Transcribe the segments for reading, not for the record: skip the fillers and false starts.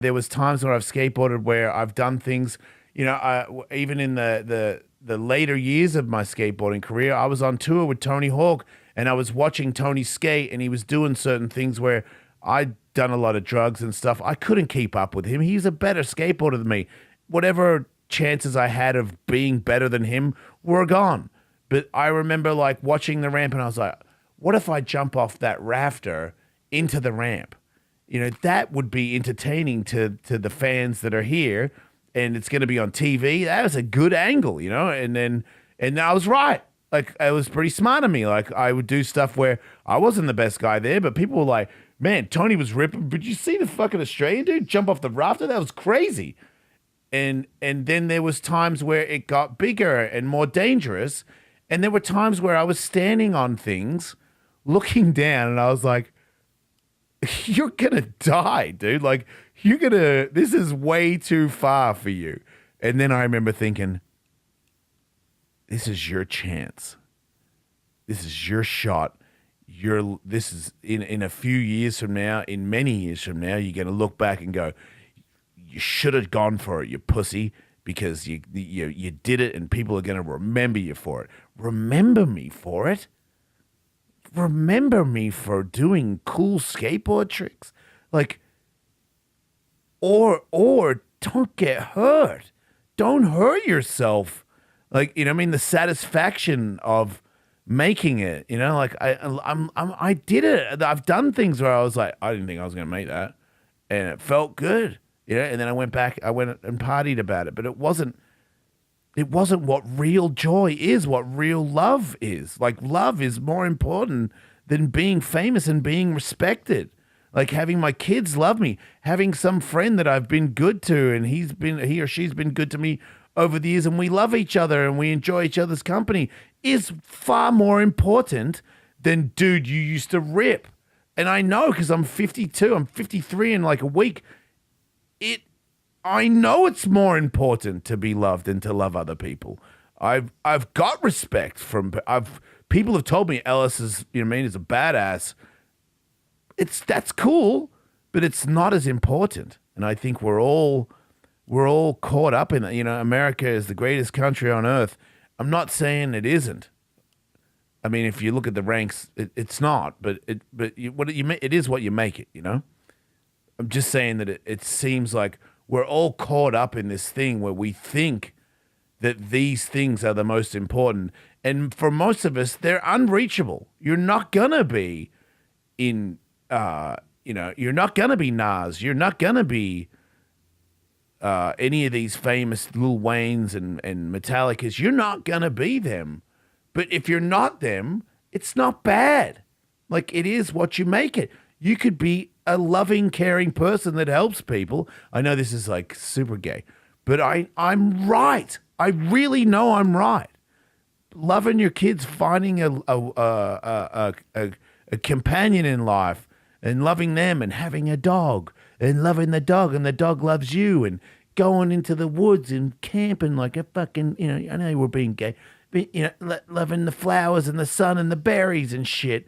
There was times where I've skateboarded where I've done things, even in the later years of my skateboarding career, I was on tour with Tony Hawk and I was watching Tony skate and he was doing certain things where I'd done a lot of drugs and stuff. I couldn't keep up with him. He's a better skateboarder than me. Whatever chances I had of being better than him were gone. But I remember like watching the ramp and I was like, what if I jump off that rafter into the ramp? That would be entertaining to the fans that are here, and it's going to be on TV. That was a good angle, and I was right. Like, it was pretty smart of me. Like, I would do stuff where I wasn't the best guy there, but people were like, man, Tony was ripping. But you see the fucking Australian dude jump off the rafter? That was crazy. And then there was times where it got bigger and more dangerous, and there were times where I was standing on things, looking down, and I was like, you're gonna die, dude. Like, this is way too far for you. And then I remember thinking, this is your chance. This is your shot. This is in a few years from now, in many years from now, you're gonna look back and go, you should have gone for it, you pussy, because you did it, and people are gonna remember you for it. Remember me for it? Remember me for doing cool skateboard tricks, like, or don't get hurt, don't hurt yourself, like, I mean, the satisfaction of making it, like, I did it. I've done things where I was like, I didn't think I was gonna make that, and it felt good, and then I went and partied about it, but it wasn't what real joy is, what real love is. Like, love is more important than being famous and being respected. Like, having my kids love me, having some friend that I've been good to and he or she's been good to me over the years, and we love each other and we enjoy each other's company, is far more important than, dude, you used to rip. And I know, because I'm 52, I'm 53 in like a week. I know it's more important to be loved than to love other people. I've got respect from people have told me Ellis is, is a badass. That's cool, but it's not as important. And I think we're all caught up in that. America is the greatest country on earth. I'm not saying it isn't. I mean, if you look at the ranks, it's not. But it is what you make it. I'm just saying that it seems like we're all caught up in this thing where we think that these things are the most important. And for most of us, they're unreachable. You're not going to be you're not going to be Nas. You're not going to be any of these famous Lil Waynes and Metallicas. You're not going to be them. But if you're not them, it's not bad. Like, it is what you make it. You could be a loving, caring person that helps people. I know this is like super gay, but I'm right. I really know I'm right. Loving your kids, finding a companion in life, and loving them, and having a dog, and loving the dog, and the dog loves you, and going into the woods and camping like a fucking, I know we're being gay, but, loving the flowers and the sun and the berries and shit.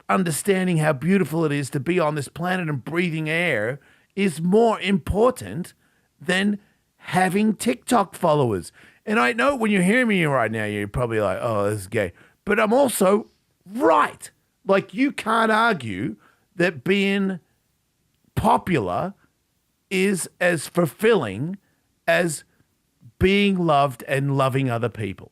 Understanding how beautiful it is to be on this planet and breathing air is more important than having TikTok followers. And I know when you're hearing me right now, you're probably like, oh, this is gay. But I'm also right. Like, you can't argue that being popular is as fulfilling as being loved and loving other people.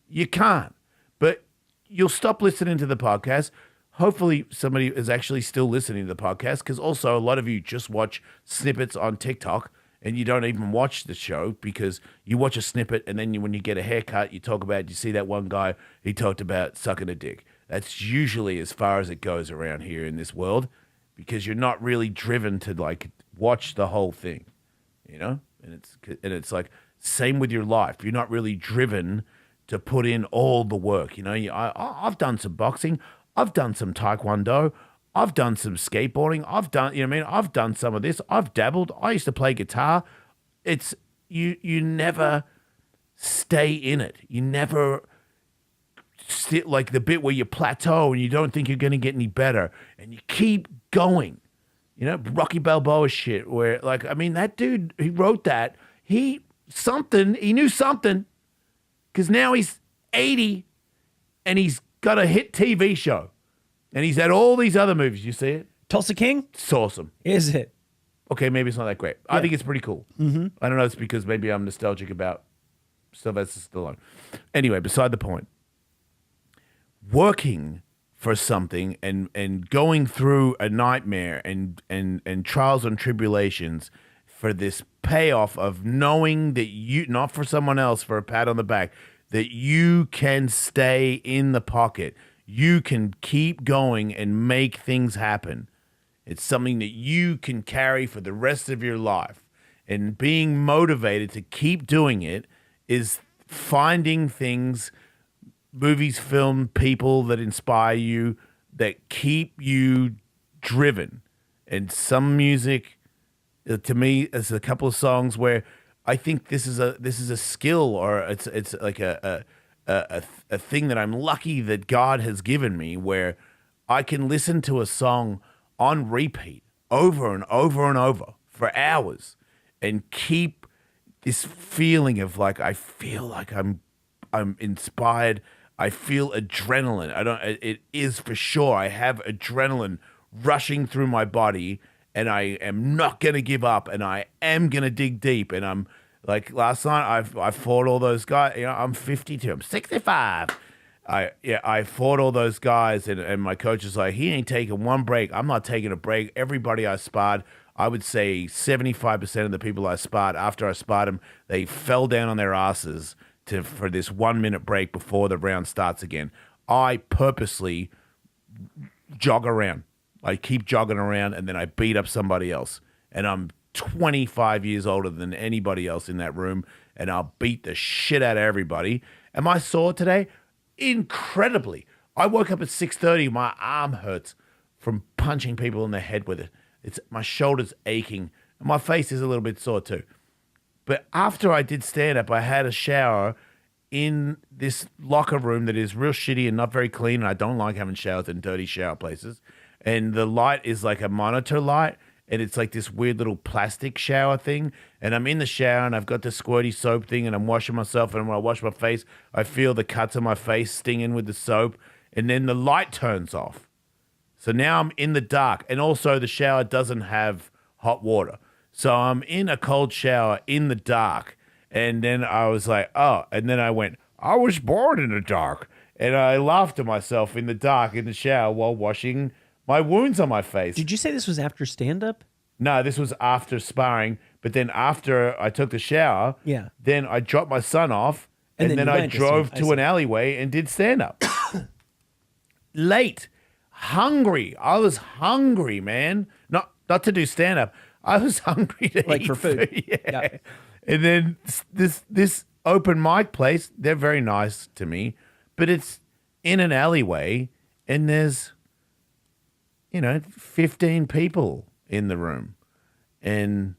You can't. But you'll stop listening to the podcast. Hopefully somebody is actually still listening to the podcast, because also a lot of you just watch snippets on TikTok and you don't even watch the show, because you watch a snippet and then when you get a haircut, you talk about, you see that one guy, he talked about sucking a dick. That's usually as far as it goes around here in this world, because you're not really driven to like watch the whole thing, And it's like, same with your life. You're not really driven to put in all the work. I've done some boxing. I've done some taekwondo. I've done some skateboarding. I've done, I've done some of this. I've dabbled. I used to play guitar. It's you never stay in it. You never sit like the bit where you plateau and you don't think you're going to get any better, and you keep going. You know, Rocky Balboa shit where like, I mean, that dude, he wrote that. He knew something because now he's 80 and he's got a hit TV show and he's had all these other movies. You see it? Tulsa King? It's awesome. Is it? Okay, maybe it's not that great. Yeah. I think it's pretty cool. Mm-hmm. I don't know. It's because maybe I'm nostalgic about Sylvester Stallone. Anyway, beside the point. Working for something and going through a nightmare and trials and tribulations for this payoff of knowing that you, not for someone else for a pat on the back, that you can stay in the pocket. You can keep going and make things happen. It's something that you can carry for the rest of your life. And being motivated to keep doing it is finding things, movies, film, people that inspire you, that keep you driven. And some music, to me, is a couple of songs where I think this is a skill, or it's like a thing that I'm lucky that God has given me, where I can listen to a song on repeat over and over and over for hours and keep this feeling of like, I feel like I'm inspired. I feel adrenaline. It is for sure. I have adrenaline rushing through my body and I am not going to give up and I am going to dig deep. And I'm like last night, I fought all those guys. You know, I'm 52, I'm 65. I fought all those guys and my coach is like, he ain't taking one break. I'm not taking a break. Everybody I sparred, I would say 75% of the people I sparred, after I sparred them, they fell down on their asses for this 1 minute break before the round starts again. I purposely jog around. I keep jogging around and then I beat up somebody else. And I'm 25 years older than anybody else in that room and I'll beat the shit out of everybody. Am I sore today? Incredibly. I woke up at 6:30. My arm hurts from punching people in the head with it. My shoulder's aching and my face is a little bit sore too. But after I did stand up, I had a shower in this locker room that is real shitty and not very clean. And I don't like having showers in dirty shower places. And the light is like a monitor light. And it's like this weird little plastic shower thing. And I'm in the shower and I've got the squirty soap thing and I'm washing myself. And when I wash my face, I feel the cuts on my face stinging with the soap. And then the light turns off. So now I'm in the dark. And also the shower doesn't have hot water. So I'm in a cold shower in the dark. And then I was like, oh. And then I went, I was born in the dark. And I laughed to myself in the dark in the shower while washing my wounds on my face. Did you say this was after stand-up? No, this was after sparring. But then after I took the shower, then I dropped my son off. And then I drove to an alleyway and did stand-up. Late. Hungry. I was hungry, man. Not to do stand-up. I was hungry to like eat for food. Yeah. And then this open mic place, they're very nice to me, but it's in an alleyway and there's 15 people in the room. And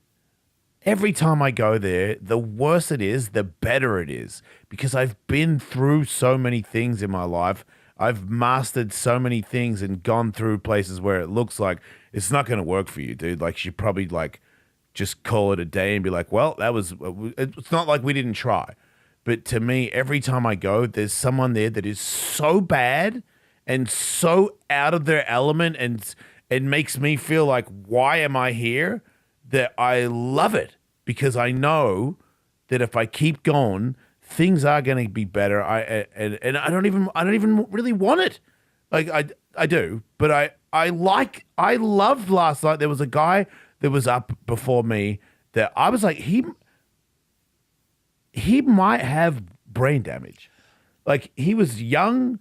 every time I go there, the worse it is, the better it is, because I've been through so many things in my life. I've mastered so many things and gone through places where it looks like it's not going to work for you, dude. Like, you probably just call it a day and be like, well, it's not like we didn't try. But to me, every time I go, there's someone there that is so bad and so out of their element and makes me feel like, why am I here? That I love it because I know that if I keep going, things are going to be better. I don't even really want it. Like I do, but I loved last night. There was a guy that was up before me that I was like, he might have brain damage. Like, he was young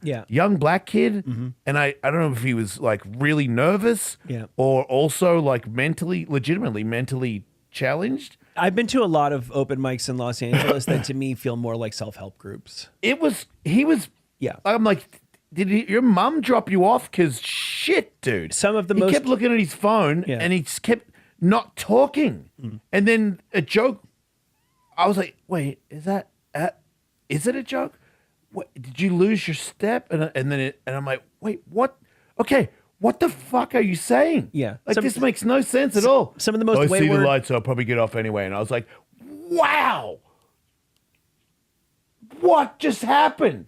black kid, and I don't know if he was like really nervous or also like legitimately mentally challenged. I've been to a lot of open mics in Los Angeles that to me feel more like self-help groups. I'm like, did your mom drop you off? Because shit, dude. He kept looking at his phone and he just kept not talking. And then a joke, I was like, wait, is it a joke? What, did you lose your step? And I'm like, wait, what? Okay, what the fuck are you saying? Yeah. Like, this makes no sense at all. Some of the most I wayward... see the lights, so I'll probably get off anyway. And I was like, wow. What just happened?